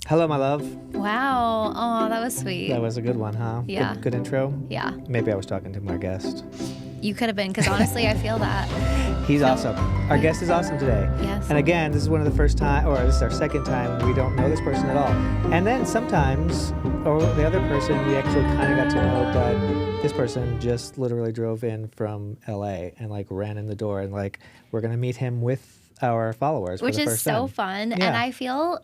Hello, my love. Wow. Oh, that was sweet. That was a good one, huh? Yeah. Good intro? Yeah. Maybe I was talking to my guest. You could have been, because honestly, I feel that. He's awesome. Our guest is awesome today. Yes. And again, this is one of the first time, or this is our second time, we don't know this person at all. And then sometimes, or the other person, we actually kind of got to know, but this person just literally drove in from LA and like ran in the door and like, we're going to meet him with our followers Which for the is first so time. fun. Yeah. And I feel,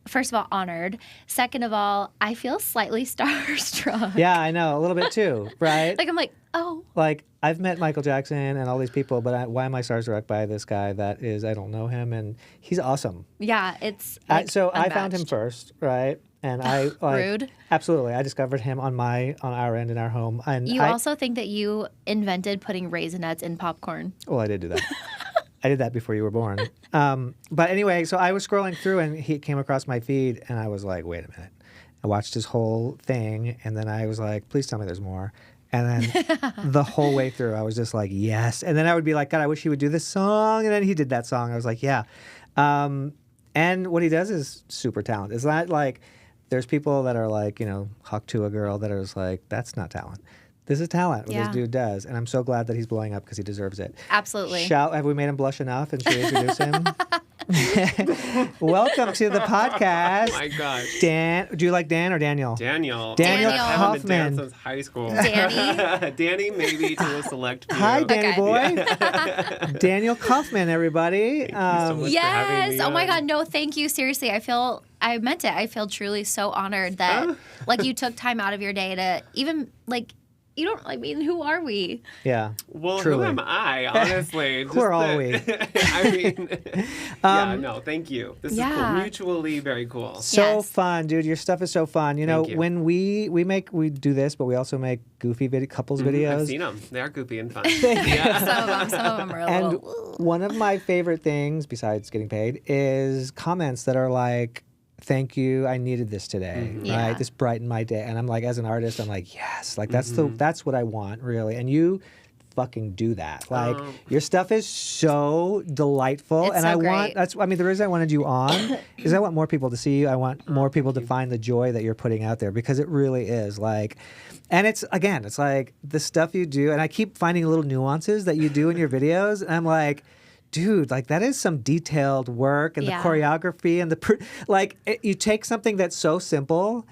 first of all, honored. Second of all, I feel slightly starstruck. Yeah, I know, a little bit too, right? Like, I'm like, oh. Like, I've met Michael Jackson and all these people, but why am I starstruck by this guy that is, I don't know him, and he's awesome. Yeah, it's like So I found him unmatched. first, right? And I like, Rude. Absolutely, I discovered him on our end in our home. And You I also think that you invented putting Raisinets in popcorn. well, I did do that. I did that before you were born. But anyway, so I was scrolling through and he came across my feed, and I was like, wait a minute. I watched his whole thing, and then I was like, please tell me there's more. And then the whole way through, I was just like, yes. And then I would be like, God, I wish he would do this song. And then he did that song. I was like, yeah. And what he does is super talented. It's not like there's people that are like, Hawk to a girl that are just like, that's not talent. This is talent, what Yeah. this dude does. And I'm so glad that he's blowing up because he deserves it. Absolutely. Have we made him blush enough? And should we introduce him? Welcome to the podcast. Oh my gosh. Dan, do you like Dan or Daniel? Daniel. Daniel I haven't been Coffman. Dan since high school. Danny? Danny, maybe to a select few. Hi, Danny Okay. boy. Daniel Coffman, everybody. Thank you so much for having Yes. me Oh my on. God. No, thank you. Seriously, I meant it. I feel truly so honored that like you took time out of your day to even like, who are we? Yeah. Well, truly. who am I, honestly? Who are all we? I mean, no, thank you. This is cool. Yeah. Mutually very cool. So Yes. fun, dude. Your stuff is so fun. Thank you. When we do this, but we also make goofy couples videos. I've seen them. They are goofy and fun. Some of them are a And little. one of my favorite things, besides getting paid, is comments that are like, thank you, I needed this today, right? Yeah. This brightened my day. And I'm like, as an artist, I'm like, yes, like that's what I want, really. And you fucking do that. Like your stuff is so delightful. It's And so I great. the reason I wanted you on is I want more people to see you. I want more people to find the joy that you're putting out there, because it really is like, and it's like the stuff you do, and I keep finding little nuances that you do in your videos, and I'm like, dude, like that is some detailed work, and Yeah. the choreography and you take something that's so simple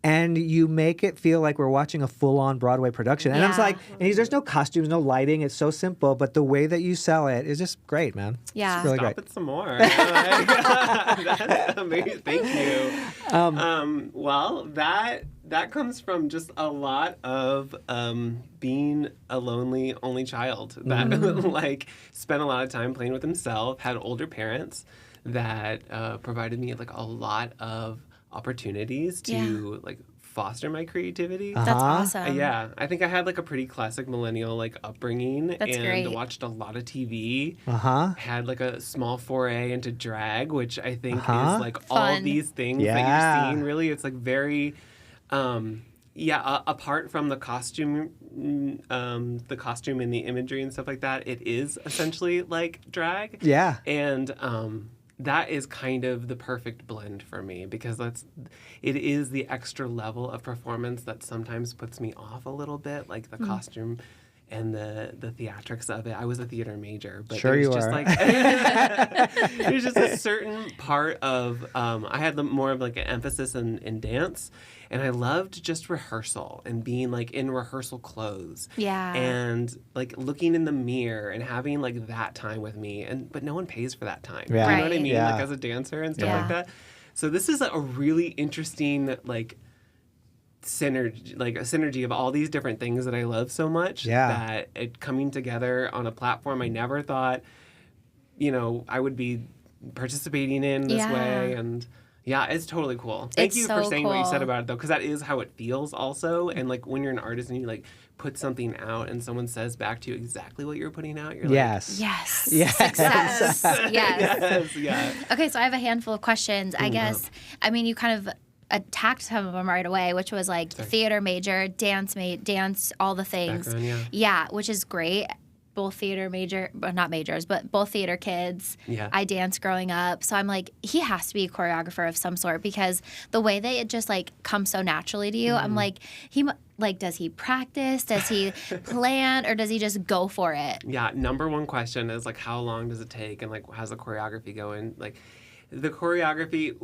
and you make it feel like we're watching a full-on Broadway production. And I was Yeah. like, there's no costumes, no lighting. It's so simple, but the way that you sell it is just great, man. Yeah. It's really Stop great. it some more. That's amazing. Thank you. Well, that comes from just a lot of being a lonely only child that like spent a lot of time playing with himself, had older parents that provided me like a lot of opportunities to like foster my creativity. That's awesome. Yeah, I think I had like a pretty classic millennial like upbringing, That's and great. watched a lot of TV. Had Like a small foray into drag, which I think is like all Fun. these things Yeah. that you're seeing. Really, it's like very, apart from the costume and the imagery and stuff like that, it is essentially like drag. Yeah. And that is kind of the perfect blend for me, because it is the extra level of performance that sometimes puts me off a little bit, like the costume and the theatrics of it. I was a theater major, but Sure there's you just are. like there's just a certain part of I had more of like an emphasis in dance, and I loved just rehearsal and being like in rehearsal clothes. Yeah. And like looking in the mirror and having like that time with me, but no one pays for that time. Yeah. You know what I Right. mean? Yeah. Like as a dancer and stuff Yeah. like that. So this is a really interesting like synergy of all these different things that I love so much. Yeah. That it coming together on a platform I never thought, I would be participating in this Yeah. way. And yeah, it's totally cool. Thank It's you for so saying what you said cool. about it, though, because that is how it feels also. And like when you're an artist and you like put something out and someone says back to you exactly what you're putting out, you're Yes. Yes. Yes. Success. like, Yes. yeah. Okay, so I have a handful of questions. I guess, you kind of attacked some of them right away, which was like theater major, dance, all the things. Background, yeah. Yeah, which is great. both not majors, but both theater kids. Yeah. I danced growing up. So I'm like, he has to be a choreographer of some sort because the way that it just like comes so naturally to you, I'm like, does he practice? Does he plan? Or does he just go for it? Yeah. Number one question is like, how long does it take? And like, how's the choreography going? Like, the choreography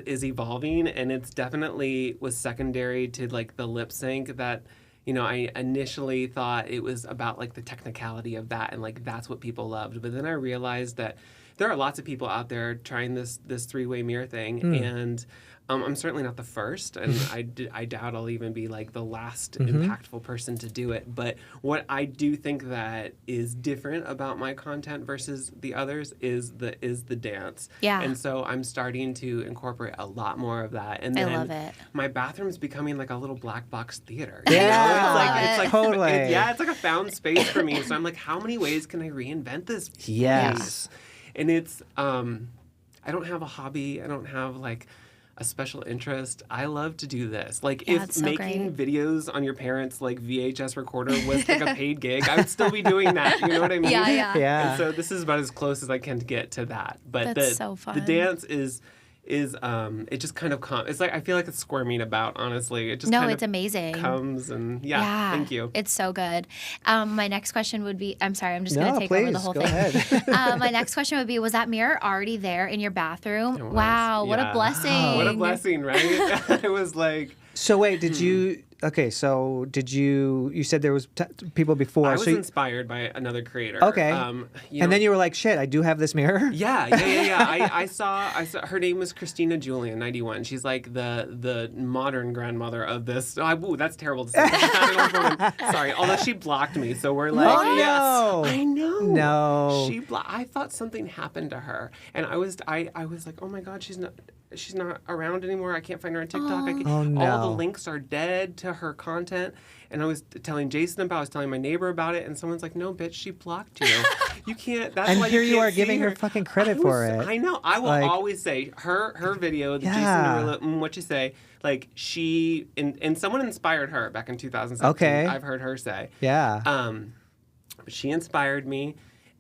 is evolving, and it's definitely was secondary to like the lip sync that, you know, I initially thought it was about like the technicality of that and like that's what people loved. But then I realized that there are lots of people out there trying this three-way mirror thing, and I'm certainly not the first, and I doubt I'll even be like the last impactful person to do it. But what I do think that is different about my content versus the others is the dance. Yeah. And so I'm starting to incorporate a lot more of that. And then I love it. my bathroom's becoming like a little black box theater. Yeah. You know? It's like Totally. it's like a found space for me. So I'm like, how many ways can I reinvent this Yes. place? And it's I don't have a hobby. I don't have like a special interest. I love to do this. Like Yeah, if it's so making great. videos on your parents' like VHS recorder was like a paid gig, I would still be doing that. You know what I mean? Yeah. Yeah. And so this is about as close as I can get to that. But That's so fun. the dance is it just kind of it's like I feel like it's squirming about, honestly. It just No, kind it's of amazing. comes and thank you. It's so good. My next question would be, I'm sorry, I'm just going No, to take over the please, whole go thing. ahead. My next question would be, was that mirror already there in your bathroom? It was, Wow, what yeah. a blessing. What a blessing, right? It was like So wait, did you? Okay, so did you? You said there was people before. I was so you, inspired by another creator. okay, and then you were like, "Shit, I do have this mirror." Yeah. I saw her name was Christina Julian, 91. She's like the modern grandmother of this. Ooh, that's terrible to say. She's not an old woman. Sorry, although she blocked me, so we're like, Oh, yes, no. I know. No. I thought something happened to her, and I was like, oh my God, she's not around anymore. I can't find her on TikTok. Oh, no. All the links are dead to her content. And I was telling Jason about it. I was telling my neighbor about it. And someone's like, no, bitch, she blocked you. You can't. That's And why here you can't are see giving her fucking credit for it. I know. I will Like- always say her video, the Yeah. Jason Derulo, what you say, like she, and someone inspired her back in 2017. Okay. I've heard her say. Yeah. She inspired me.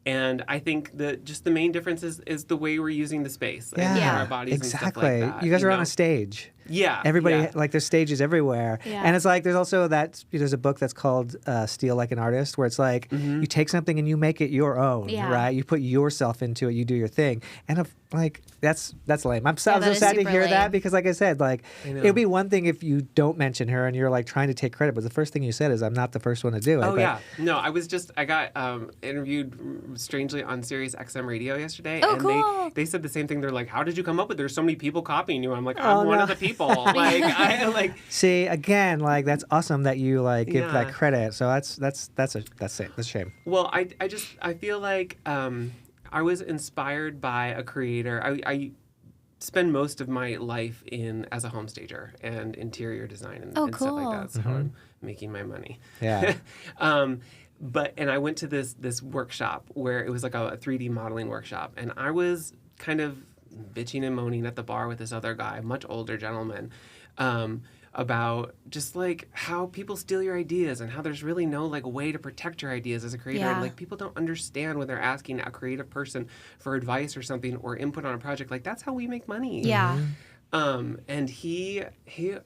And I think that just the main difference is the way we're using the space and Yeah. our bodies Exactly. and stuff like that. You guys are on know? a stage. Yeah. Everybody yeah. like there's stages everywhere, Yeah. and it's like there's also there's a book that's called "Steal Like an Artist," where it's like you take something and you make it your own, Yeah. right? You put yourself into it, you do your thing, and like that's lame. I'm so Yeah, that is sad to super hear that lame. because, like I said, like know. it'd be one thing if you don't mention her and you're like trying to take credit, but the first thing you said is, "I'm not the first one to do it." Oh But- yeah, no, I got interviewed strangely on Sirius XM radio yesterday, Oh, and cool. they said the same thing. They're like, "How did you come up with? There's so many people copying you." I'm like, Oh, "I'm one no. of the people." Like, I like. See, again, like that's awesome that you like give that Yeah. credit. So that's a shame. Well, I feel like I was inspired by a creator. I spend most of my life as a home stager and interior design and stuff cool. like that. That's how I'm making my money. Yeah. And I went to this workshop where it was like a 3D modeling workshop, and I was kind of bitching and moaning at the bar with this other guy, much older gentleman, about just like how people steal your ideas and how there's really no like way to protect your ideas as a creator. Yeah. And, like people don't understand when they're asking a creative person for advice or something or input on a project. Like that's how we make money. Yeah. And he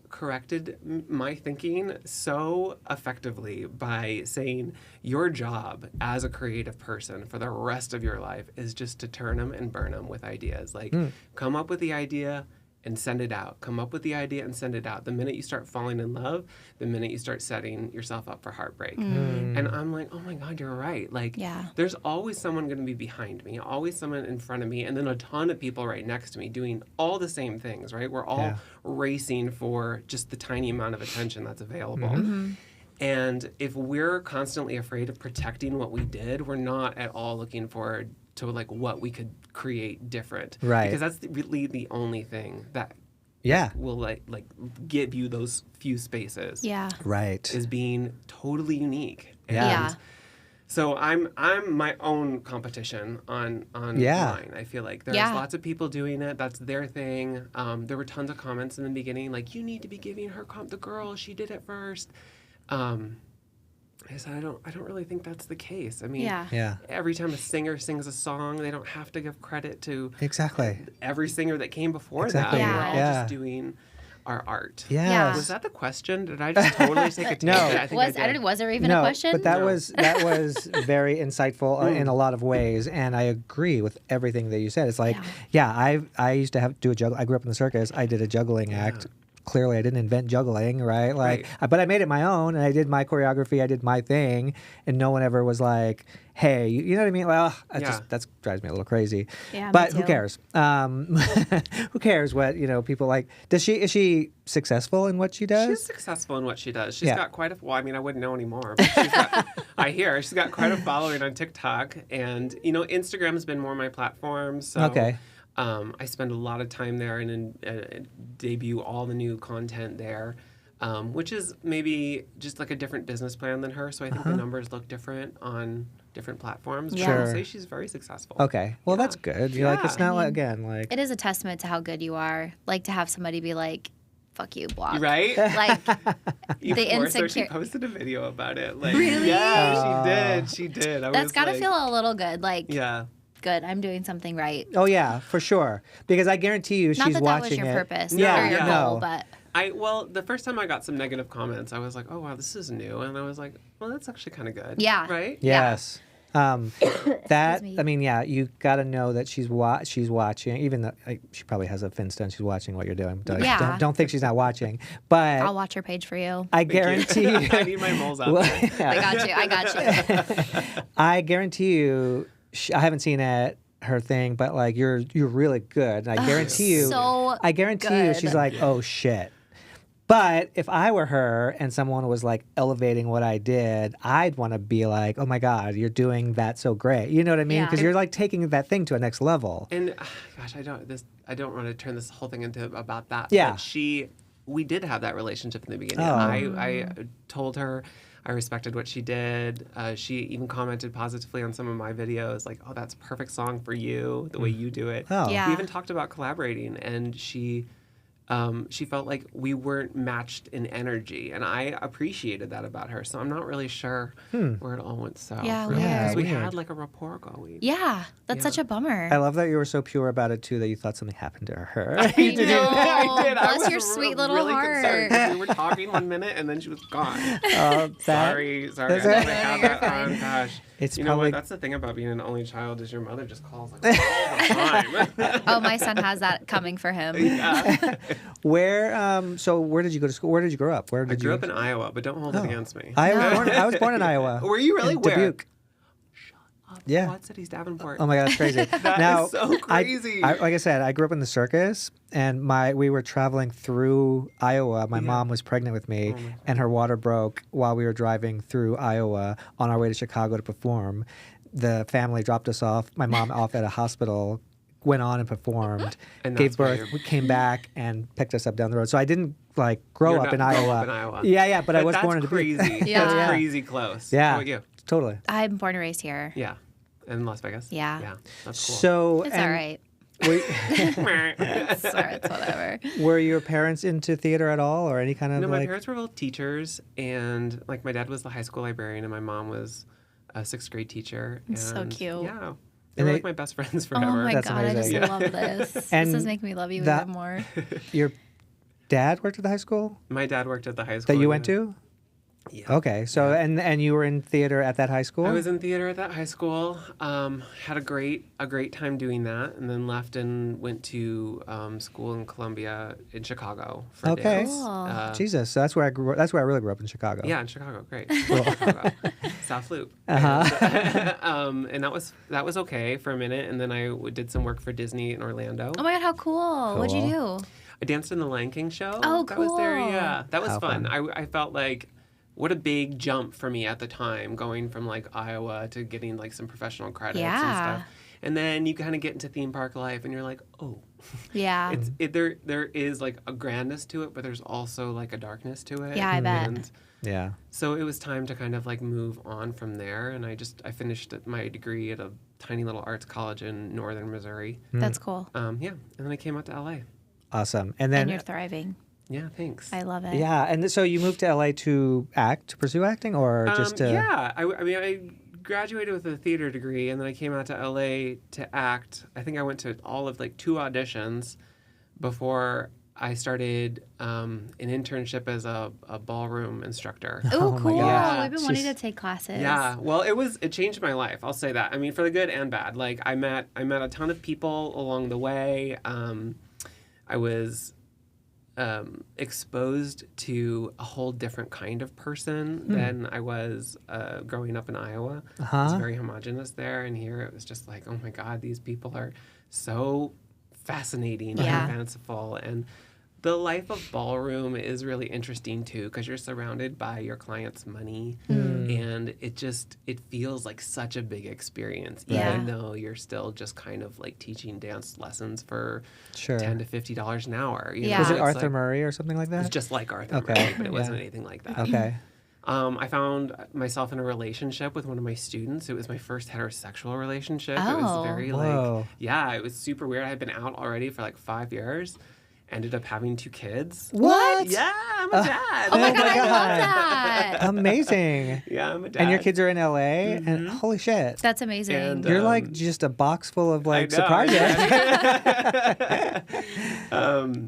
corrected my thinking so effectively by saying your job as a creative person for the rest of your life is just to turn them and burn them with ideas. Like come up with the idea and send it out. Come up with the idea and send it out. The minute you start falling in love, the minute you start setting yourself up for heartbreak. And I'm like, oh my God, you're right. Like, Yeah. there's always someone going to be behind me, always someone in front of me, and then a ton of people right next to me doing all the same things, right? We're all Yeah. racing for just the tiny amount of attention that's available. And if we're constantly afraid of protecting what we did, we're not at all looking forward to like what we could create different. Right. Because that's really the only thing that Yeah. will like give you those few spaces. Yeah. Right. Is being totally unique. Yeah. Yeah. So I'm my own competition on Yeah. online. I feel like there's Yeah. lots of people doing it. That's their thing. There were tons of comments in the beginning like, you need to be giving her the girl, she did it first. I said, I don't really think that's the case. I mean, Yeah. every time a singer sings a song, they don't have to give credit to Exactly. every singer that came before Exactly. that. Yeah. We're all Yeah. just doing our art. Yes. Was that the question? Did I just totally take a tangent? No. I think I did. Was there even a No, question? but that No. was very insightful in a lot of ways, and I agree with everything that you said. It's like, I used to do a juggle. I grew up in the circus. I did a juggling act. Clearly, I didn't invent juggling, right? Like, but I made it my own, and I did my choreography. I did my thing, and no one ever was like, "Hey, you know what I mean?" Well, that drives me a little crazy. Yeah, but me who too. cares? Who cares what people like? Is she successful in what she does? She's successful in what she does. She's got quite a. Well, I mean, I wouldn't know anymore, but she's got. I hear she's got quite a following on TikTok, and Instagram's been more my platform. So Okay. I spend a lot of time there and debut all the new content there, which is maybe just like a different business plan than her. So I think the numbers look different on different platforms. Yeah. But I would Sure. say she's very successful. Okay. Well, that's good. You're like, Yeah. it's not like, again, like. It is a testament to how good you are. Like to have somebody be like, "Fuck you, block." Right? Like You the forced her. She insecure. posted a video about it. Like, Really? Yeah, she did. I That's was gotta like, feel a little good. Like, Yeah. good. I'm doing something right. Oh yeah, for sure. Because I guarantee you, Not she's that watching that was your it. purpose Yeah, or your no. goal, but Well, the first time I got some negative comments, I was like, oh, wow, this is new. And I was like, well, that's actually kind of good. Yeah. Right? Yes. That me. I mean, yeah, you got to know that she's watching. Even though she probably has a Finsta and she's watching what you're doing. Yeah. Don't think she's not watching. But I'll watch your page for you. I guarantee you. I need my moles out Well, there. yeah. I got you. I guarantee you. I haven't seen her thing, but like you're really good. And I guarantee you. So I guarantee you, she's good. like, oh shit. But if I were her and someone was like elevating what I did, I'd want to be like, oh my God, you're doing that so great. You know what I mean? Yeah. Because you're like taking that thing to a next level. And gosh, I don't want to turn this whole thing into about that. Yeah. But we did have that relationship in the beginning. Oh. I told her I respected what she did. She even commented positively on some of my videos, like, oh, that's a perfect song for you, the way you do it. Oh. Yeah. We even talked about collaborating, and she felt like we weren't matched in energy, and I appreciated that about her. So I'm not really sure where it all went south. Yeah, really, because we weird. had like a rapport going. Yeah, that's such a bummer. I love that you were so pure about it too, that you thought something happened to her. I know. I did. I Bless was your sweet little really heart. concerned 'cause we were talking 1 minute and then she was gone. Sorry. That's I didn't all right. have that on. Gosh. It's You know probably- what? That's the thing about being an only child is your mother just calls like all the time. Oh, my son has that coming for him. Yeah. So where did you go to school? Where did you grow up? Where I did grew you? up in Iowa, but don't hold it against me. I was born in Iowa. Were you really? In Where? Dubuque. Yeah. Quad Cities, Davenport. Oh my God, that's crazy. That is so crazy. Like I said, I grew up in the circus, and we were traveling through Iowa. My mom was pregnant with me, and her water broke while we were driving through Iowa on our way to Chicago to perform. The family dropped us off, my mom off at a hospital, went on and performed, And gave that's why birth, we came back and picked us up down the road. So I didn't like grow You're up not in grow Iowa. up in Iowa. Yeah, but I was that's born in Dubuque. crazy. Yeah. That's Yeah. crazy close. Yeah. How about you? Totally. I'm born and raised here. Yeah. In Las Vegas? Yeah. Yeah. That's cool. So It's and all right. Sorry, it's whatever. Were your parents into theater at all, or any kind of No, my like? parents were both teachers, and like my dad was the high school librarian, and my mom was a 6th grade teacher. And, So cute. Yeah, And they were they- like my best friends Oh forever. my That's God, I just amazing. love this. And this is making me love you that- even more. Your dad worked at the high school My dad worked at the high school that you yeah. went to? Yeah. Okay, so and you were in theater at that high school? I was in theater at that high school. Had a great time doing that, and then left and went to school in Columbia in Chicago for Okay. dance. Cool. Jesus, so that's where I grew. That's where I really grew up in Chicago. Yeah, in Chicago, great. Chicago. South Loop. And that was okay for a minute, and then I did some work for Disney in Orlando. Oh my God, how cool. What'd you do? I danced in the Lion King show. Oh, That was there, cool. yeah. That was How fun. fun. I felt like what a big jump for me at the time, going from like Iowa to getting like some professional credits and Yeah. stuff. And then you kind of get into theme park life, and you're like, oh, Yeah. there is like a grandness to it, but there's also like a darkness to it. Yeah, I bet. And Yeah. so it was time to kind of like move on from there, and I finished my degree at a tiny little arts college in northern Missouri. That's cool. Yeah, and then I came out to LA. Awesome. And then And you're thriving. Yeah, thanks. I love it. Yeah, and so you moved to LA to pursue acting, or just to? Yeah, I mean, I graduated with a theater degree, and then I came out to LA to act. I think I went to all of like 2 auditions before I started an internship as a ballroom instructor. Oh, Oh my cool. gosh. We've been wanting to take classes. Yeah, well, it changed my life. I'll say that. I mean, for the good and bad. Like, I met a ton of people along the way. I was exposed to a whole different kind of person than I was growing up in Iowa. It was very homogenous there, and here it was just like, oh my God, these people are so fascinating and fanciful. And the life of ballroom is really interesting too, because you're surrounded by your clients' money, and it feels like such a big experience, even though you're still just kind of like teaching dance lessons for $10 to $50 an hour. You know? Was it It's Arthur like, Murray or something like that? it was just like Arthur Murray, but it wasn't anything like that. Okay. I found myself in a relationship with one of my students. It was my first heterosexual relationship. It was very Whoa. it was super weird. I had been out already for like 5 years. Ended up having 2 kids. What? Yeah, I'm a dad. Oh my God, I God. love that. Amazing. Yeah, I'm a dad. And your kids are in LA, and holy shit. That's amazing. And, You're like just a box full of like I know, surprises.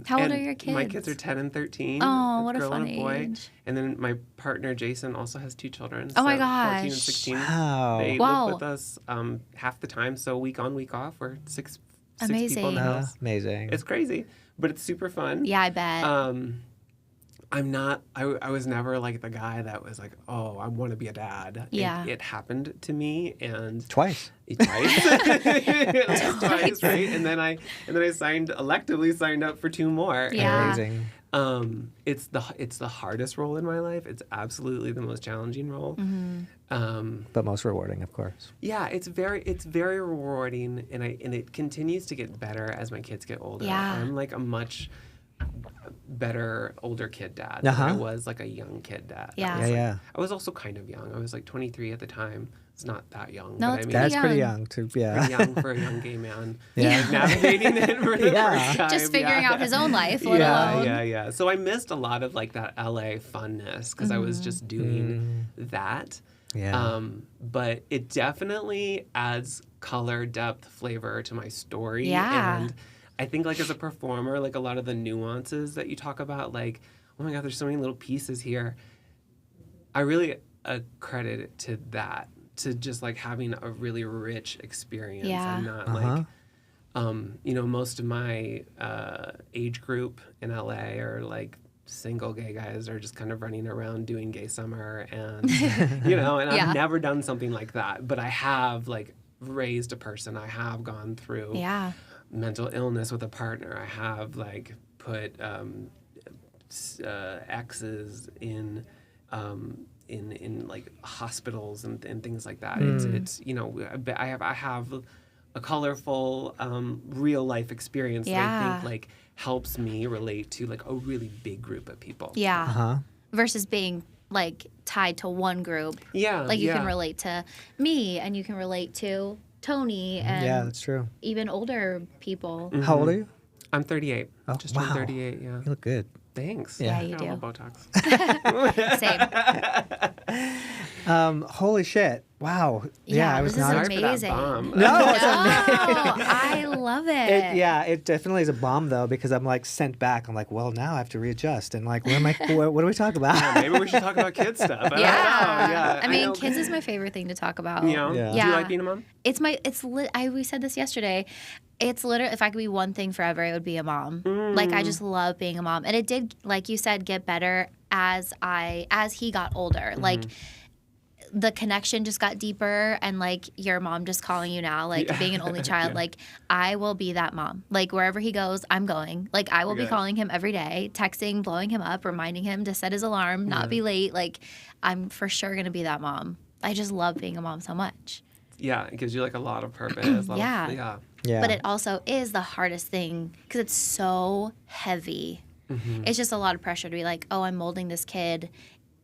How old are your kids? My kids are 10 and 13. Oh, what a girl fun and a boy. age. And then my partner Jason also has 2 children. Oh my 14 and gosh. 16. Wow. They Wow. live with us half the time, so week on, week off. We're six people in Amazing. the house. Amazing. It's crazy, but it's super fun. Yeah, I bet. I'm not, I was never like the guy that was like, oh, I want to be a dad. Yeah. It happened to me, and Twice. twice, twice, right? And then I electively signed up for 2 more. Yeah. Amazing. It's the hardest role in my life. It's absolutely the most challenging role. But most rewarding, of course. Yeah, it's very rewarding, and it continues to get better as my kids get older. Yeah. I'm like a much better older kid dad than I was like a young kid dad. Yeah. I was also kind of young. I was like 23 at the time. It's not that young. No, but it's I mean, That's pretty young. young too. pretty Yeah. young for a young gay man. Yeah. Like navigating it for the first time. Just figuring out his own life, let alone. Yeah. So I missed a lot of like that LA funness because I was just doing that. Yeah. But it definitely adds color, depth, flavor to my story. Yeah. And I think like as a performer, like a lot of the nuances that you talk about, like, oh my God, there's so many little pieces here. I really credit it to that, to just like having a really rich experience and not like, most of my age group in LA are like single gay guys are just kind of running around doing gay summer and, and I've never done something like that, but I have like raised a person. I have gone through mental illness with a partner. I have like put exes in like hospitals and things like that. It's I have a colorful real life experience that I think like helps me relate to like a really big group of people. Yeah. Versus being like tied to one group. Yeah. Like you can relate to me and you can relate to Tony and Yeah, that's true. even older people. How old are you? I'm 38. Oh, Just wow. turned 38, yeah. You look good. Thanks. Yeah, you I do. love Botox. Same. Holy shit. Wow. Yeah, I was this is not. Sorry for that amazing. bomb. No, it's I love it. it definitely is a bomb though, because I'm like sent back. I'm like, well, now I have to readjust, and like, what do we talk about? Yeah, maybe we should talk about kid stuff. I don't know. Yeah. I mean, know. kids is my favorite thing to talk about. You know? Yeah. Do you like being a mom? We said this yesterday. It's literally, if I could be one thing forever, it would be a mom. Like, I just love being a mom. And it did, like you said, get better as he got older. Like, the connection just got deeper, and like your mom just calling you now, like being an only child, like I will be that mom. Like wherever he goes, I'm going. Like I will be calling him every day, texting, blowing him up, reminding him to set his alarm, not be late. Like I'm for sure gonna be that mom. I just love being a mom so much. Yeah, it gives you like a lot of purpose. Yeah. But it also is the hardest thing because it's so heavy. It's just a lot of pressure to be like, oh, I'm molding this kid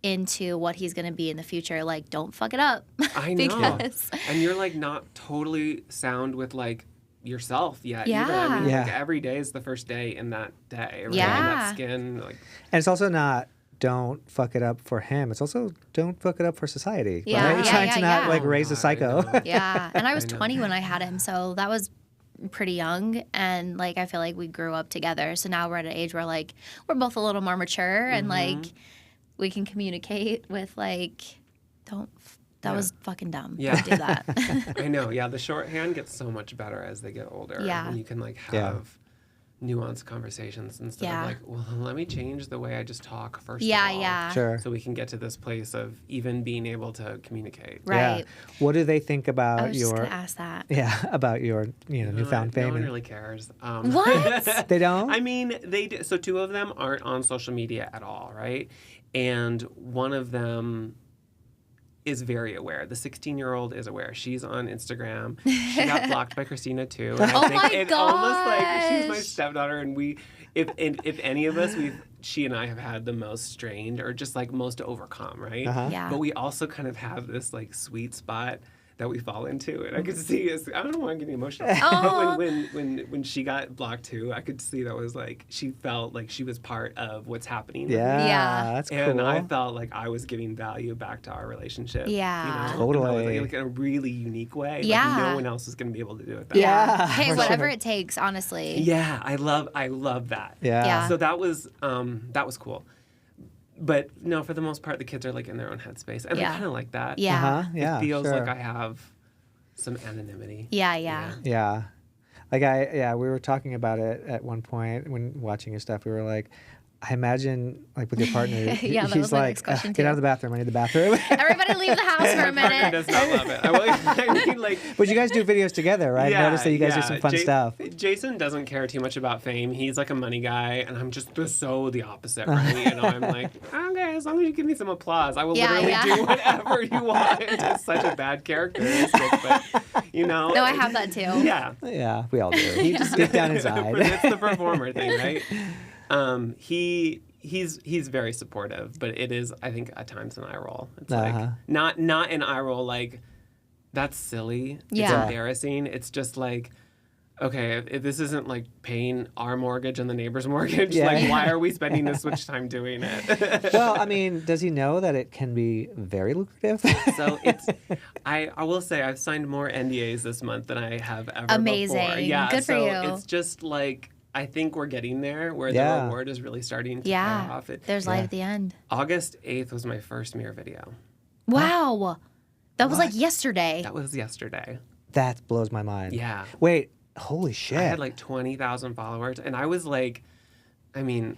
into what he's going to be in the future. Like, don't fuck it up. I know. Because And you're like not totally sound with like yourself yet. Yeah. Either. I mean, Yeah. like, every day is the first day in that day. Right? Yeah. In that skin. Like, And it's also not don't fuck it up for him. It's also don't fuck it up for society. Yeah, Right? yeah, Trying yeah, to not yeah. like raise a God, I psycho. know. Yeah. And I was I know. 20 when I had him, so that was pretty young. And like, I feel like we grew up together. So now we're at an age where like, we're both a little more mature and like, we can communicate with like, that was fucking dumb. Yeah. Don't do that. I know. Yeah. The shorthand gets so much better as they get older. Yeah. When you can like have Yeah. nuanced conversations instead Yeah. of like, well, let me change the way I just talk first Yeah, of all. yeah. Sure. So we can get to this place of even being able to communicate. Right. Yeah. What do they think I about was just your going to ask that. about your newfound No fame? one and- really cares. What? They don't? I mean, so two of them aren't on social media at all, right? And one of them is very aware. The 16-year-old is aware. She's on Instagram. She got blocked by Christina too. And Oh I think my it's almost like she's my gosh. stepdaughter, and if any of us, she and I have had the most strained or just like most to overcome, right? Uh-huh. Yeah. But we also kind of have this like sweet spot that we fall into, and I could see I don't want to get emotional. Aw. But when she got blocked too, I could see that was like she felt like she was part of what's happening. with me. Yeah, Yeah. that's cool. And I felt like I was giving value back to our relationship. Yeah. You know? And I was, Totally. like in a really unique way. Yeah. Like no one else is going to be able to do it. That Yeah. way. Hey, for whatever sure. it takes, honestly. Yeah. I love that. Yeah. Yeah. So that was cool. But no, for the most part, the kids are like in their own headspace, and Yeah. I kind of like that. Yeah. Uh-huh. Yeah. It feels sure. like I have some anonymity. Yeah, yeah. Yeah. We were talking about it at one point when watching your stuff. We were like, I imagine, like, with your partner, Yeah, that he's was my like, next question, get out too. of the bathroom. I need the bathroom. Everybody leave the house for a My partner minute. does not love it. I mean, like, But you guys do videos together, right? I noticed that you guys do yeah. some fun stuff. Jason doesn't care too much about fame. He's like a money guy, and I'm just so the opposite, right? You know, I'm like, okay, as long as you give me some applause, I will Yeah, literally yeah. do whatever you want. It's such a bad characteristic, but you know. No, I have that too. Yeah. Yeah, we all do. He just deep down But inside. it's the performer thing, right? He's very supportive, but it is, I think, at times an eye roll. It's Uh-huh. like not an eye roll like that's silly. Yeah. It's embarrassing. It's just like, okay, if this isn't like paying our mortgage and the neighbor's mortgage, Yeah. like why are we spending this much time doing it? Well, I mean, does he know that it can be very lucrative? So I will say I've signed more NDAs this month than I have ever Amazing. before. Yeah, Good for so you. it's just like, I think we're getting there where Yeah. the reward is really starting to pay Yeah. off. There's light at the end. August 8th was my first mirror video. Wow. That was like yesterday. That was yesterday. That blows my mind. Yeah. Wait, holy shit. I had like 20,000 followers, and I was like, I mean,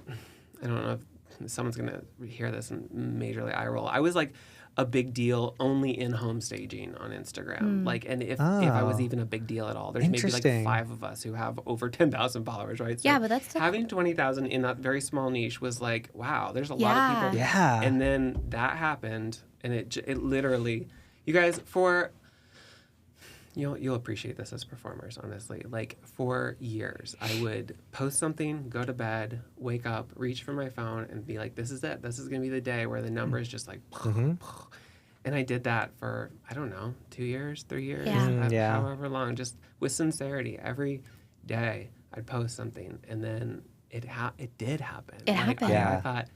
I don't know if someone's going to hear this and majorly eye roll. I was like a big deal only in home staging on Instagram. Like, and if I was Oh. even a big deal at all, there's maybe like Interesting. 5 of us who have over 10,000 followers, right? So Yeah, but that's still- having 20,000 in that very small niche was like, wow, there's a lot Yeah. of people. Yeah. And then that happened, and it literally, you guys, you'll appreciate this as performers, honestly. Like, for years, I would post something, go to bed, wake up, reach for my phone, and be like, this is it. This is going to be the day where the numbers just like, and I did that for, I don't know, 2 years, 3 years, Yeah. Yeah. however long, just with sincerity. Every day I'd post something, and then it did happen. It happened. Yeah. I thought,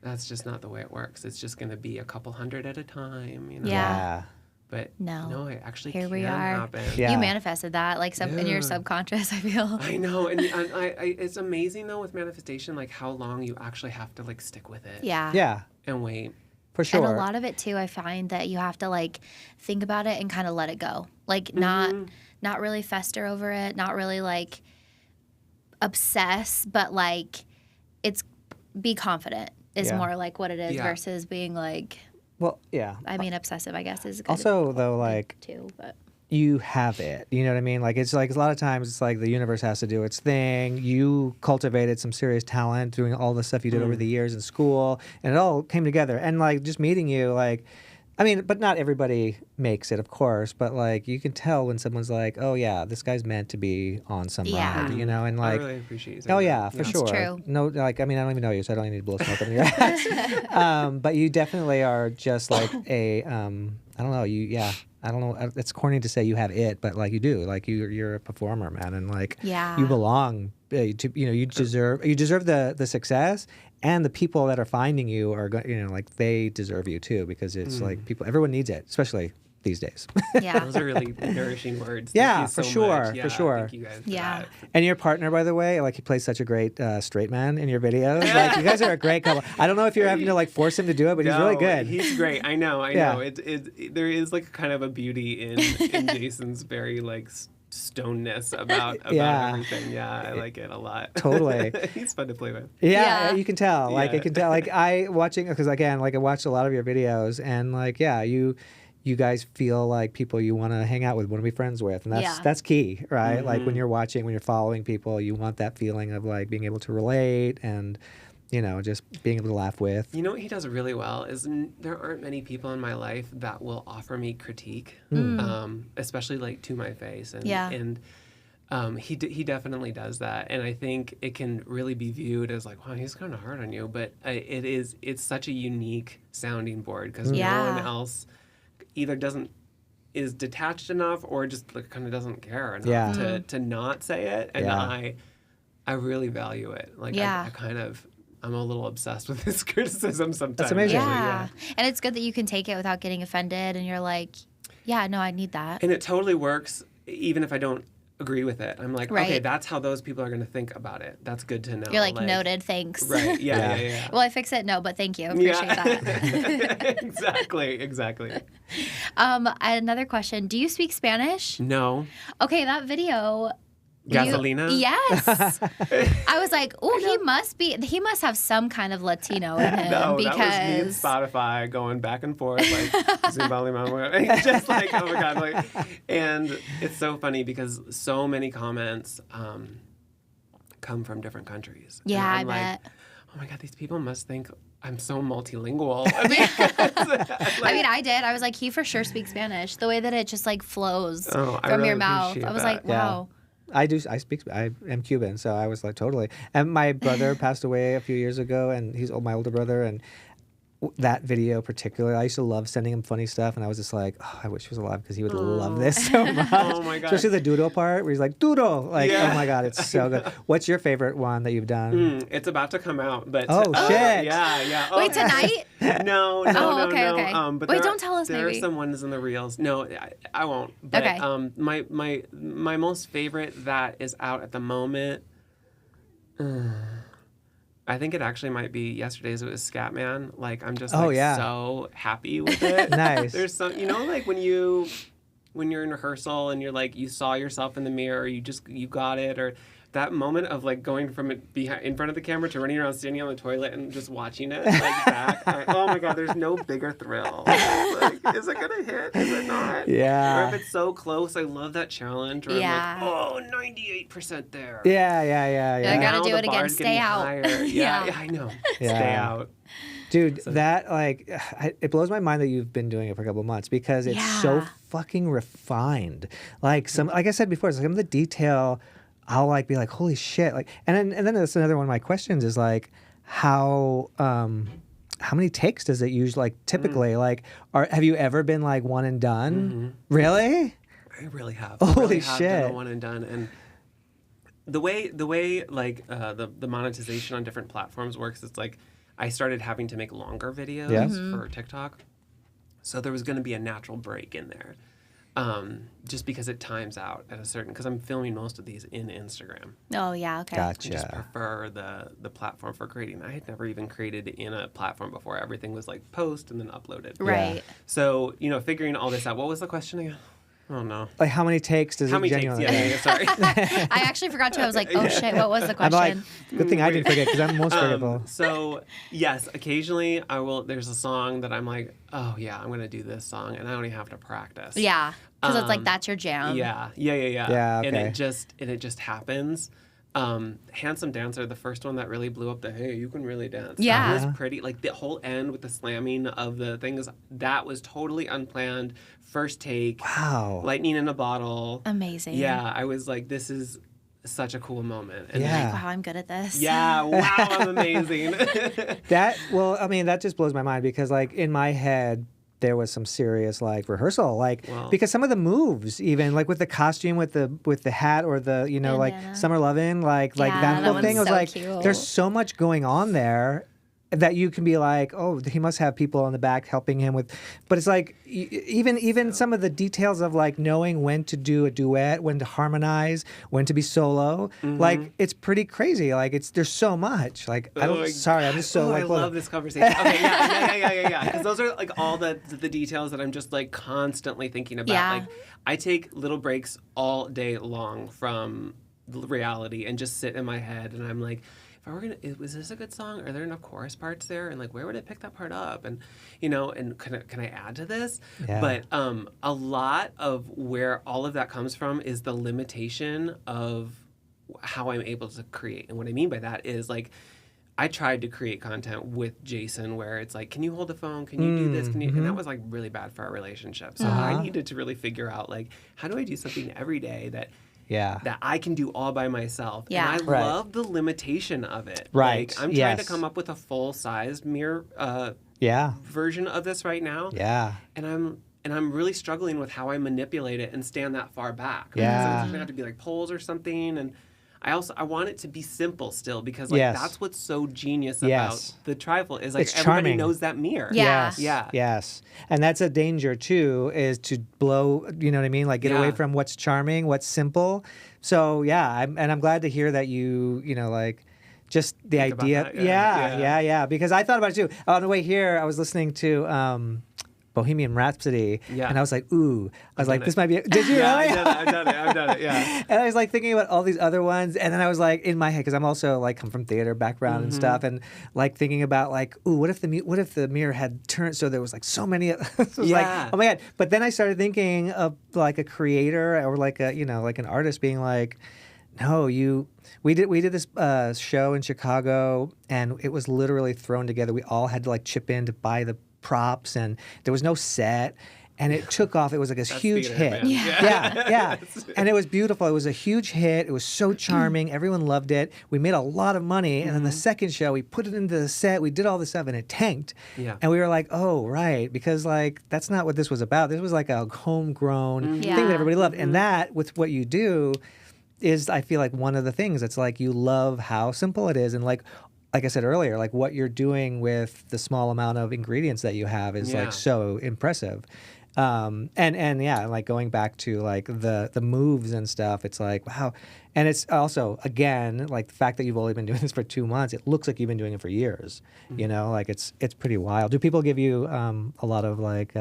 that's just not the way it works. It's just going to be a couple hundred at a time, you know? Yeah. But No. it actually Here can we are. happen. Yeah. You manifested that, like in your Yeah. subconscious, I feel. I know, and I it's amazing though with manifestation, like how long you actually have to like stick with it. Yeah. Yeah, And wait. for sure. And a lot of it too, I find that you have to like think about it and kind of let it go. Like not really fester over it, not really like obsess, but like it's be confident is Yeah. more like what it is Yeah. versus being like, Well, yeah. I mean, obsessive, I guess is good Also, though, like, too, but you have it. You know what I mean? Like, it's like a lot of times it's like the universe has to do its thing. You cultivated some serious talent doing all the stuff you did over the years in school, and it all came together. And like just meeting you, like, I mean, but not everybody makes it, of course. But like, you can tell when someone's like, "Oh yeah, this guy's meant to be on some Yeah. ride," you know, and like. I really appreciate you saying Oh that. yeah, for sure. true. No, like I mean, I don't even know you, so I don't need to blow smoke up in your ass. But you definitely are just like a, I don't know, you. Yeah, I don't know. It's corny to say you have it, but like you do. Like you're a performer, man, and like Yeah. you belong. To, you deserve the success, and the people that are finding you are like they deserve you too, because it's like everyone needs it, especially these days. Yeah. Those are really nourishing words. Yeah, Thank you for so sure, much. for sure. Thank you guys for Yeah. that. And your partner, by the way, like he plays such a great straight man in your videos. Like you guys are a great couple. I don't know if you're having to like force him to do it, but he's really good. He's great. I know. Yeah. There is like kind of a beauty in Jason's very like stoneness about everything. Yeah, I like it a lot. Totally. He's fun to play with. Yeah, Yeah. you can tell. Like Yeah. I can tell. Like I watching because again, like I watched a lot of your videos, and like you guys feel like people you want to hang out with, want to be friends with, and that's key, right? Like when you're watching, when you're following people, you want that feeling of like being able to relate and just being able to laugh with. You know what he does really well is there aren't many people in my life that will offer me critique, especially like to my face, and he definitely does that, and I think it can really be viewed as like, wow, he's kind of hard on you, but it's such a unique sounding board because no one else either is detached enough or just like kind of doesn't care enough to not say it, and I really value it. Like I'm a little obsessed with his criticism sometimes. That's amazing. Yeah. And it's good that you can take it without getting offended, and you're like, yeah, no, I need that. And it totally works even if I don't agree with it. I'm like, Right. okay, that's how those people are going to think about it. That's good to know. You're like, noted, thanks. Right. Yeah. Well, I fix it. No, but thank you. Appreciate that. Exactly. Another question. Do you speak Spanish? No. Okay, that video. Gasolina? Yes. I was like, oh, he must have some kind of Latino in him. No, because that was me and Spotify going back and forth like Zumbali Mama. Just like, oh my God. Like, and it's so funny because so many comments come from different countries. Yeah, and I I'm like, bet. oh my God, these people must think I'm so multilingual. I mean, I did. I was like, he for sure speaks Spanish. The way that it just like flows from really your mouth. appreciate I was that. like, wow. I am Cuban, so I was like totally. And my brother passed away a few years ago, and he's my older brother, and that video particularly, I used to love sending him funny stuff, and I was just like, oh, I wish he was alive because he would love this so much. Oh my God. Especially the doodle part where he's like, doodle! Like, oh my God, it's so good. What's your favorite one that you've done? It's about to come out, but Oh, shit. Yeah. Wait, tonight? No. Okay. But Wait, don't tell us, there maybe. are some ones in the reels. No, I won't. But Okay. My most favorite that is out at the moment. I think it actually might be yesterday's. It was Scatman. Like I'm just so happy with it. Nice. There's some, like when you're in rehearsal and you're like you saw yourself in the mirror, you got it, or that moment of like going from it in front of the camera to running around standing on the toilet and just watching it like back. Oh my God, there's no bigger thrill. Like, is it gonna hit? Is it not? Yeah. Or if it's so close, I love that challenge. Where I'm like, 98% there. Yeah. I gotta Now do the it again. bar's Stay getting out. higher. Yeah, I know. Yeah. Stay out. Dude, that like it blows my mind that you've been doing it for a couple of months because it's so fucking refined. Like like I said before, some of the detail, I'll like be like, holy shit! Like, and then that's another one of my questions is like, how many takes does it usually like typically? Like, have you ever been like one and done? Mm-hmm. Really? I really have. Holy have shit! Done a one and done, and the way like the monetization on different platforms works, it's like I started having to make longer videos for TikTok, so there was going to be a natural break in there. Just because it times out at a certain, because I'm filming most of these in Instagram. Oh yeah, okay. Gotcha. I just prefer the platform for creating. I had never even created in a platform before. Everything was like post and then uploaded. Right. So, figuring all this out. What was the question again? Oh no. Like how many takes does How it many takes? genuinely? Yeah, sorry. I actually forgot to. I was like, oh shit, what was the I'm question? like, good thing I didn't forget because I'm most forgetful. So yes, occasionally I will. There's a song that I'm like, oh yeah, I'm gonna do this song, and I don't even have to practice. Yeah, because it's like that's your jam. Yeah. Yeah, And okay. it just happens. Handsome Dancer, the first one that really blew up the hey, you can really dance. Yeah. That was pretty. Like the whole end with the slamming of the things, that was totally unplanned. First take. Wow. Lightning in a bottle. Amazing. Yeah, I was like, this is such a cool moment. And Yeah. Like, wow, I'm good at this. Yeah, wow, I'm amazing. That just blows my mind because like in my head, there was some serious like rehearsal, like Wow. because some of the moves, even like with the costume, with the hat, or the like Bandana. Summer Lovin', like Yeah, that whole that thing one's was so like cute. there's so much going on there that you can be like, oh, he must have people in the back helping him with, but it's like even some of the details of like knowing when to do a duet, when to harmonize, when to be solo, like it's pretty crazy. Like there's so much. Like I don't. Sorry, I'm just so Oh, like. I love this conversation. Okay, yeah. Because those are like all the details that I'm just like constantly thinking about. Yeah. Like I take little breaks all day long from reality and just sit in my head, and I'm like, if I were gonna, was this a good song? Are there enough chorus parts there? And like, where would I pick that part up? And and can I add to this? Yeah. But a lot of where all of that comes from is the limitation of how I'm able to create. And what I mean by that is like, I tried to create content with Jason where it's like, can you hold the phone? Can you do this? Can you? And that was like really bad for our relationship. So I needed to really figure out like, how do I do something every day that I can do all by myself? Yeah. And I Right. love the limitation of it. Right. Like, I'm trying to Yes. come up with a full-sized mirror Yeah. version of this right now. Yeah. And I'm really struggling with how I manipulate it and stand that far back. Yeah. So it's gonna have to be like poles or something. And I want it to be simple still, because like Yes. that's what's so genius Yes. about the trifle is like It's everybody charming. knows that mirror. Yeah. Yes. Yeah. Yes. And that's a danger too, is to blow, you know what I mean? Like get away Yeah. from what's charming, what's simple. So yeah, I'm glad to hear that you like just the Think about idea. that, Yeah. Because I thought about it too. On the way here, I was listening to Bohemian Rhapsody, Yeah. and I was like, ooh, I was like, done this it. might be. Did you Yeah, really? I've done it. Yeah. And I was like thinking about all these other ones, and then I was like in my head, because I'm also like come from theater background and stuff, and like thinking about like, ooh, what if the mirror had turned so there was like so many. It was like, Yeah. oh my god! But then I started thinking of like a creator or like a like an artist being like, no, we did this show in Chicago, and it was literally thrown together. We all had to like chip in to buy the props, and there was no set. And it took off. It was like this huge theater, hit. man. Yeah. And it was beautiful. It was a huge hit. It was so charming. Everyone loved it. We made a lot of money. And then the second show, we put it into the set. We did all this stuff, and it tanked. Yeah. And we were like, oh, right. Because, like, that's not what this was about. This was like a homegrown thing Yeah. that everybody loved. And that, with what you do, is, I feel like, one of the things. It's like you love how simple it is. And, like I said earlier, like what you're doing with the small amount of ingredients that you have is Yeah. like so impressive. And yeah, like going back to like the moves and stuff, it's like, wow. And it's also, again, like the fact that you've only been doing this for 2 months, it looks like you've been doing it for years, like it's pretty wild. Do people give you a lot of like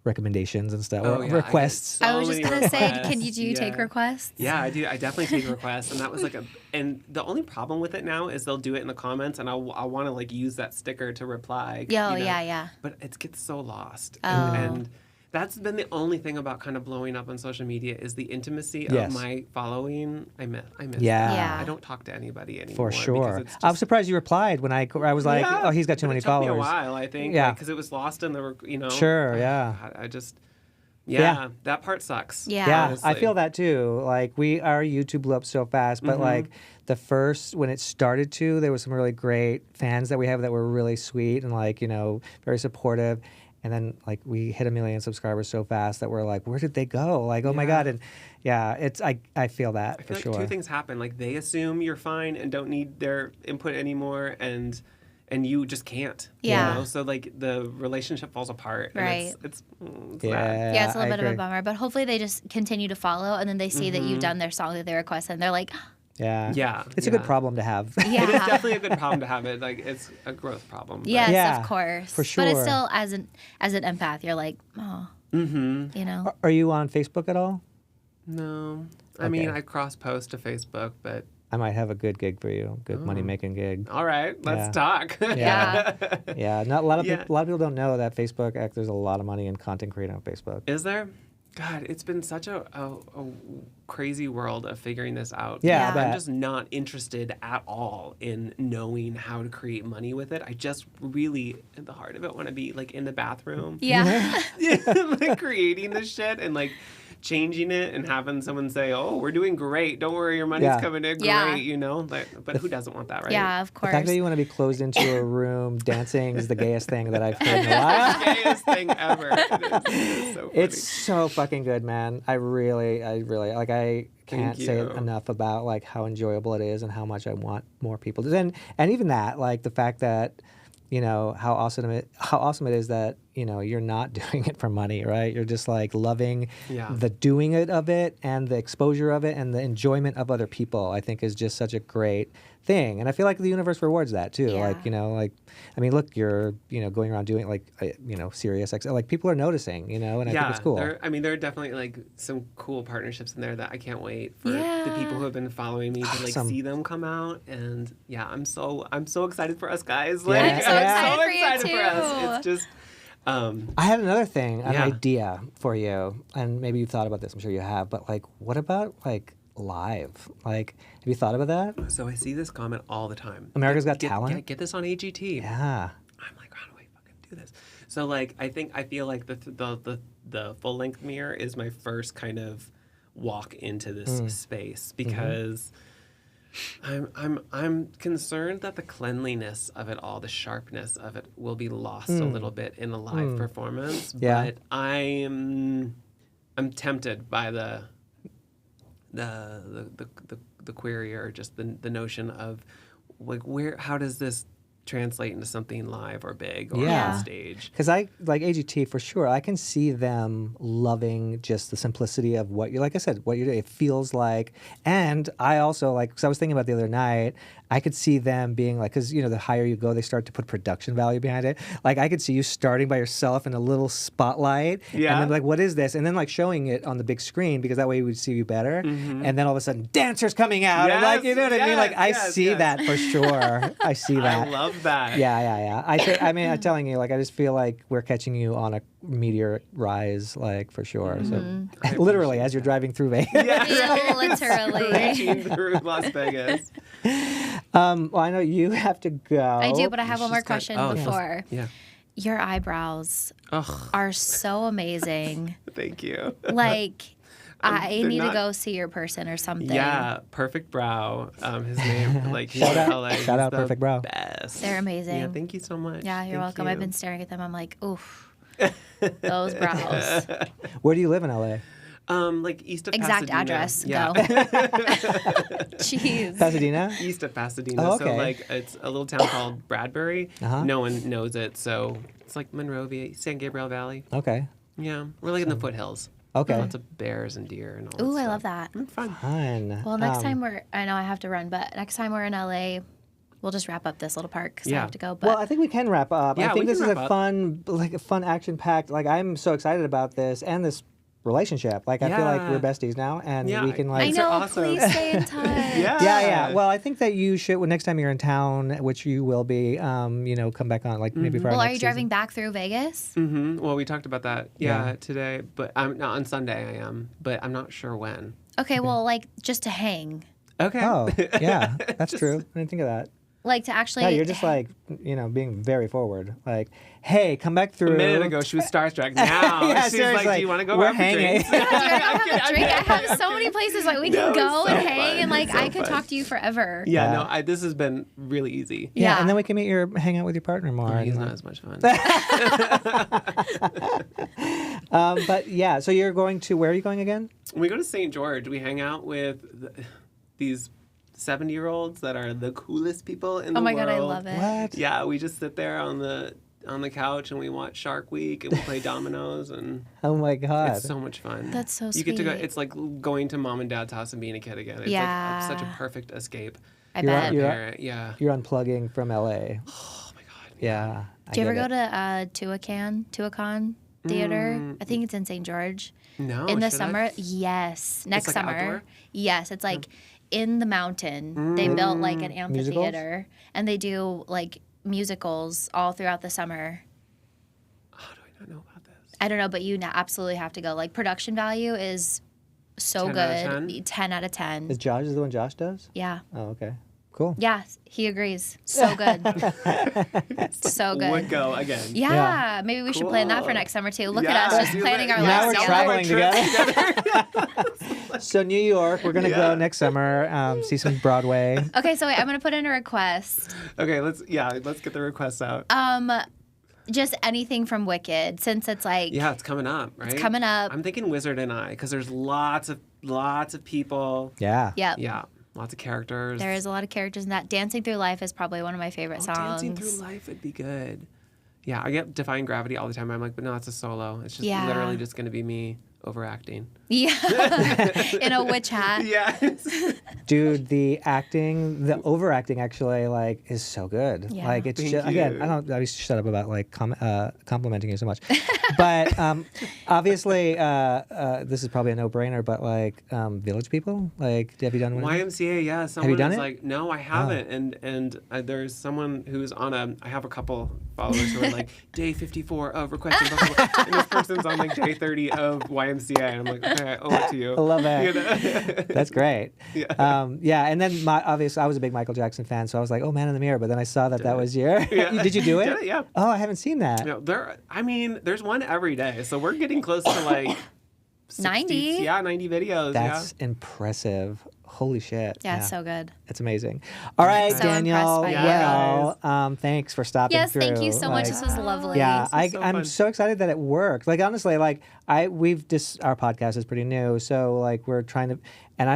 recommendations and stuff, or yeah, requests? I was just many gonna say, requests. can you take Yeah. requests? Yeah, I do. I definitely take requests, and that was like and the only problem with it now is they'll do it in the comments, and I want to like use that sticker to reply. Yeah. But it gets so lost. Oh. And that's been the only thing about kind of blowing up on social media is the intimacy Yes. of my following. I miss Yeah. that. Yeah. I don't talk to anybody anymore. For sure. because it's I was just- surprised you replied when I was like, Yeah, oh, he's got too but many it took followers. me a while, I think. Yeah. Because it was lost in the, Sure, yeah. I just, Yeah. that part sucks. Yeah. Yeah, I honestly. feel that too. Like our YouTube blew up so fast, but like the first when it started to, there was some really great fans that we have that were really sweet and like very supportive. And then like we hit 1 million subscribers so fast that we're like, where did they go? Like, oh my god! And yeah, it's I feel that I for feel like sure. two things happen. Like they assume you're fine and don't need their input anymore, and you just can't. Yeah. So like the relationship falls apart. And Right. It's sad. Yeah, it's a I little bit of a agree. bummer, but hopefully they just continue to follow, and then they see that you've done their song that they request, and they're like, Yeah, Yeah, It's a good yeah. problem to have. yeah. It is definitely a good problem to have. It like it's a growth problem. but- Yes, Yeah, of course. for But it's sure. still as an empath, you're like, oh, you know. Are you on Facebook at all? No, I mean Okay. I cross post to Facebook, but I might have a good gig for you, good money making gig. all right, let's Yeah. talk. Yeah. Yeah, not a lot of Yeah. people, a lot of people don't know that Facebook. There's a lot of money in content creating on Facebook. Is there? God, it's been such a crazy world of figuring this out. Yeah, I Yeah. bet. I'm just not interested at all in knowing how to create money with it. I just really, at the heart of it, want to be like in the bathroom, Yeah. like creating this shit and like changing it and having someone say, "Oh, we're doing great. Don't worry, your money's coming in great." Yeah. You know, but who doesn't want that, right? Yeah, of The course. fact that you want to be closed into a room dancing is the gayest thing that I've heard in a while. The gayest thing ever. It is so funny. It's so fucking good, man. I really like. I can't Thank say you. enough about like how enjoyable it is and how much I want more people to. And even that, like the fact that, you know, how awesome it is that, you know, you're not doing it for money, right? You're just like loving the doing it of it and the exposure of it and the enjoyment of other people. I think is just such a great thing, and I feel like the universe rewards that too. Yeah. Like, you know, like, I mean, look, you're, you know, going around doing like, you know, Sirius XM, like people are noticing, you know, and I think it's cool. There are definitely like some cool partnerships in there that I can't wait for the people who have been following me to like see them come out. And yeah, I'm so excited for us guys. Like, I'm so excited for you, for us. too. It's just. I had another thing, an idea for you, and maybe you've thought about this. I'm sure you have, but like, what about like live? Like, have you thought about that? So I see this comment all the time. America's Got Talent? Get this on AGT. Yeah. I'm like, how do I fucking do this? So like, I feel like the full length mirror is my first kind of walk into this space because I'm concerned that the cleanliness of it all, the sharpness of it, will be lost a little bit in a live performance. Yeah. But I'm tempted by the query, or just the notion of like, how does this translate into something live or big or on stage? Because I like AGT for sure. I can see them loving just the simplicity of what you, like I said, what you're doing. It feels like, and I also like, because I was thinking about the other night, I could see them being like, because, you know, the higher you go, they start to put production value behind it. Like, I could see you starting by yourself in a little spotlight, and then like, what is this? And then like showing it on the big screen, because that way we would see you better. And then all of a sudden, dancers coming out, and like, you know what I mean? Like, I see that for sure. I see that. I love that. Yeah. I mean, I'm telling you, like, I just feel like we're catching you on a meteoric rise, like, for sure. So, literally, as you're driving through Vegas. Yeah, literally. Reaching through Las Vegas. Well, I know you have to go. I do, but I have one more question before. Yeah. Your eyebrows are so amazing. Thank you. Like, I need to not- go see your person or something. Yeah, Perfect Brow. His name, like, he's Shout in out- LA. shout out He's the Perfect Brow. Best. They're amazing. Yeah, thank you so much. Yeah, you're Thank welcome. you. I've been staring at them. I'm like, oof, those brows. Where do you live in LA? Like east of Exact Pasadena. address. Yeah. Go. Jeez. Pasadena? East of Pasadena. Oh, okay. So like it's a little town called Bradbury. Uh-huh. No one knows it, so it's like Monrovia, San Gabriel Valley. Okay. Yeah, we're like in the foothills. Okay. Lots of bears and deer and all that Ooh, I stuff. love that. Fun. Fun. Well, next time I know I have to run, but next time we're in LA, we'll just wrap up this little part because I Yeah. have to go. But Well, I think we can wrap up. Yeah, I think we this can is a wrap up. fun action-packed. Like, I'm so excited about this and this relationship. Like, I feel like Yeah. we're besties now, and Yeah, we can I like. These are know. awesome. Please stay in touch. Yeah. Well, I think that you should. Well, next time you're in town, which you will be, you know, come back on like maybe for our Well, are next you driving season. back through Vegas? Mm-hmm. Well, we talked about that. Yeah. Yeah, today, but I'm not on Sunday. I am, but I'm not sure when. Okay, well, like just to hang, Okay. Oh, yeah, that's true. I didn't think of that. like to actually. Yeah, you're just like, you know, being very forward. Like, hey, come back through. A minute ago, she was starstruck. Now Yeah, she's seriously, like, "Do you want to go we're grab hanging." drinks?" Do I not have a drink? I have so many places like we can No, go it's and so hang, fun. and like It's so I could fun. talk to you forever. Yeah, Yeah. no, this has been really easy. Yeah, Yeah. and then we can hang out with your partner more. He's and, not as much fun. but yeah, so you're going to, where are you going again? We go to St. George. We hang out with these 70-year-olds that are the coolest people in the Oh my world. god, I love it. What? Yeah, we just sit there on the couch and we watch Shark Week and we play dominoes and Oh my God. it's so much fun. That's so You get to go. sweet. It's like going to mom and dad's house and being a kid again. It's Yeah. like such a perfect escape. I You're bet. out- you're- Parent, yeah. You're unplugging from LA. Oh my god. Yeah. Do you ever go to Tuacahn Theater? I think it's in St. George. No. In the should I? summer, yes. Next like summer, outdoor? yes. It's like in the mountain. They built like an Musicals? amphitheater, and they do like musicals all throughout the summer. How do I not know about this? I don't know, but you absolutely have to go. Like production value is so 10 out of good. 10 out of 10. Is the one Josh does? Yeah. Oh, okay. Cool. Yeah, he agrees. So good. So good. Would go again. Yeah, maybe we should plan that for next summer too. Look at us just do planning it. our Now we're lives traveling together. together. So New York, we're gonna go next summer. See some Broadway. Okay, so wait, I'm gonna put in a request. Okay, let's get the requests out. Just anything from Wicked, since it's like Yeah, it's coming up, right? it's coming up. I'm thinking Wizard and I, because there's lots of people. Yeah. Yep. Yeah, lots of characters. There is a lot of characters in that. Dancing Through Life is probably one of my favorite songs. Dancing Through Life would be good. Yeah, I get Defying Gravity all the time. I'm like, but no, it's a solo. It's just literally just going to be me overacting. Yeah. In a witch hat. Yes. Dude, the acting, the overacting actually, like, is so good. Yeah. Like, it's Thank just, again, you. I used to shut up about like complimenting you so much, but obviously, this is probably a no-brainer. But like, Village People, like, have you done one? YMCA, yeah. Someone done is it? like, no, I haven't. And there's someone who's on I have a couple followers who are like, day 54 of requesting blah, blah, blah. And this person's on like day 30 of YMCA. And I'm like, okay, I owe it to you. I love it. You know? That's great. Yeah. And then obviously I was a big Michael Jackson fan, so I was like, oh, Man in the Mirror. But then I saw that was your. Yeah. Did you do it? Did it, yeah. Oh, I haven't seen that. You know, there's one every day. So we're getting close to like 60, 90? Yeah, 90 videos. That's impressive. Holy shit. Yeah, it's so good. It's amazing. All right, So Daniel. impressed by Well, thanks for stopping Yes, through. thank you so much. Like, This was lovely. yeah, This is so I'm fun. so excited that it worked. Like, honestly, like our podcast is pretty new, so like we're trying to, and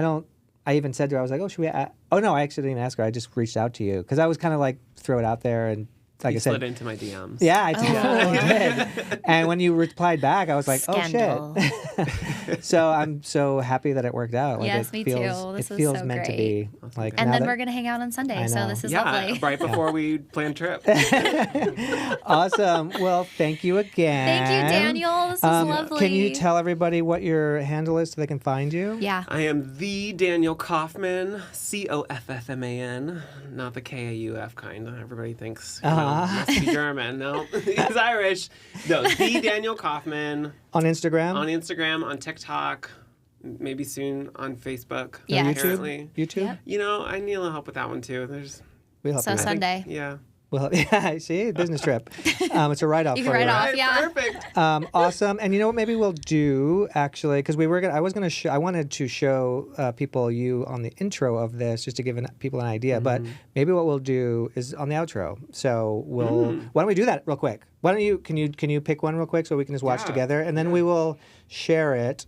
I even said to her, I was like, oh, should we? Oh no, I actually didn't even ask her. I just reached out to you because I was kind of like throw it out there and. Like You I said, slid into my DMs. yeah, I did. And when you replied back, I was like, Scandal. oh shit. So I'm so happy that it worked out. Like, Yes, it me feels, too. This it was feels so meant to great. be. Like, And now then that- we're going to hang out on Sunday. I So know. this is Yeah, lovely. right before we plan trip. Awesome. Well, thank you again. Thank you, Daniel. This was lovely. Can you tell everybody what your handle is so they can find you? Yeah. I am the Daniel Coffman, Coffman, not the Kauf kind. Everybody thinks must be German. No, he's Irish. No, the Daniel Coffman On Instagram? on Instagram, on TikTok, maybe soon on Facebook. Yes. Apparently. YouTube? Yep. You know, I need a little help with that one too. We'll help So you. Sunday. Yeah. Well, yeah, see, business trip. It's a write-off You for can write off. Right, Yeah. perfect. Awesome. And you know what? Maybe we'll do actually, because I wanted to show people you on the intro of this just to give people an idea. But maybe what we'll do is on the outro. So why don't we do that real quick? Why don't you? Can you pick one real quick so we can just watch Yeah, together, and then we will share it.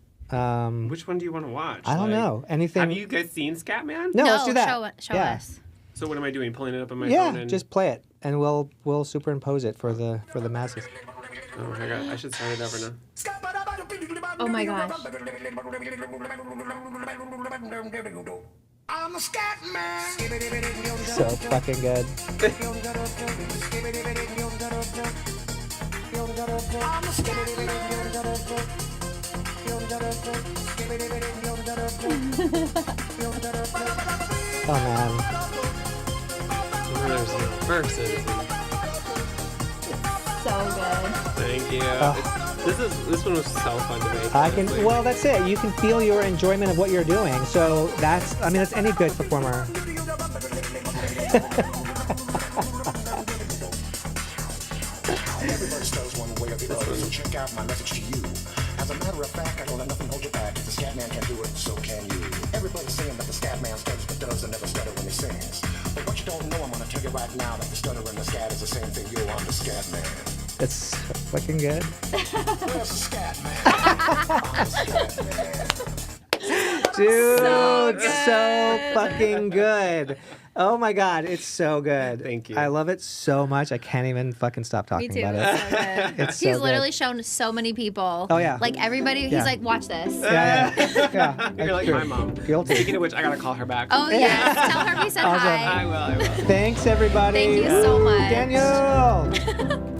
Which one do you want to watch? I don't know. Anything? Have you guys seen Scatman? No, let's do that. Show Yeah. us. So what am I doing? Pulling it up on my Yeah, phone? And... just play it, and we'll superimpose it for the masses. Oh my god, I should start it over now. Oh my gosh. I'm a scat man. So fucking good. I'm a scat man. Oh man. And then there's the verses. So good. Thank you. This one was so fun to make. I can. honestly. Well, that's it. You can feel your enjoyment of what you're doing. So that's any good performer. Everybody stutters one way or the other, so check out my message to you. As a matter of fact, I don't let nothing hold you back. If the scat man can do it, so can you. Everybody's saying that the scat man stutters but doesn't never stutter when he sings. But what you don't know, I'm gonna tell you right now that the stutter and the scat is the same thing. Yo, I'm the scat man. That's so fucking good. Where's the scat man? I'm the scat man. Dude, so fucking good. Oh my god, it's so good. Thank you. I love it so much. I can't even fucking stop Me talking too. about It's it. so good. It's so He's good. literally shown so many people. Oh, yeah. Like everybody, Yeah. he's like, watch this. Yeah. You're that's like true. my mom. Guilty. Speaking of which, I gotta call her back. Oh yes. Tell her we said Awesome. hi. I will. Thanks everybody. Thank you so much. Daniel.